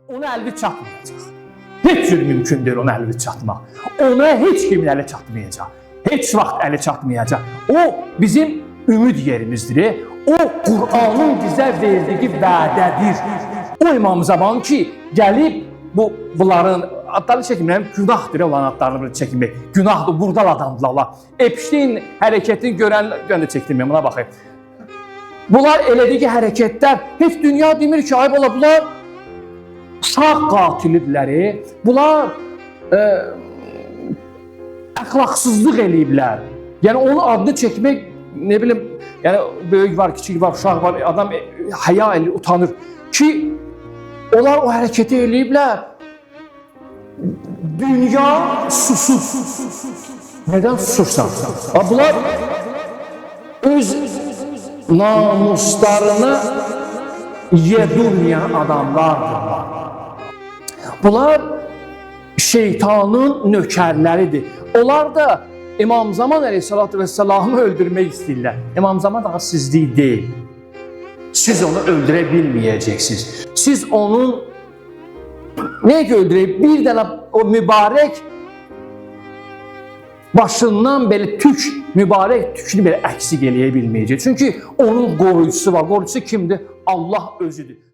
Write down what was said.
Ona əlvi çatmayacaq. Heç cür mümkün deyil ona əlvi çatmaq. Ona heç kimin əli çatmayacaq. Heç vaxt əli çatmayacaq. O bizim ümid yerimizdir. O Qur'anın bizə verdiyi vədədir. O İmam Zaman ki, gəlib bunların adlarını çəkməyəm, günahdır onların adlarını çəkmək. Günahdır, burdal adamdılar onlar. Epstein hərəkətini görən göndə çəkdirməyəm, buna baxayım. Bunlar elədiyi hərəkətlər, heç dünya demir ki, ayıb ola, bunlar uşaq qatilidirləri, bunlar əxlaqsızlıq eləyiblər. Yəni onun adını çəkmək, ne bilim, yəni böyük var, kiçik var, uşaq var, adam həya eləyir, utanır ki, onlar o hərəkəti eləyiblər. Dünya susur. Nədən susursan? Bunlar öz namuslarını yedurmayan adamlardırlar. Bunlar şeytanın nökərləridir. Onlar da İmam Zaman Aleyhisselatü Vesselam'ı öldürmək istəyirlər. İmam Zaman daha sizlik deyil. Siz onu öldürə bilməyəcəksiniz. Siz onun nəyə ki öldürək? Bir dənə o mübarək başından belə mübarək tükünü belə əksik eləyə bilməyəcək. Çünki onun qoruyucusu var. Qoruyucusu kimdir? Allah özüdür.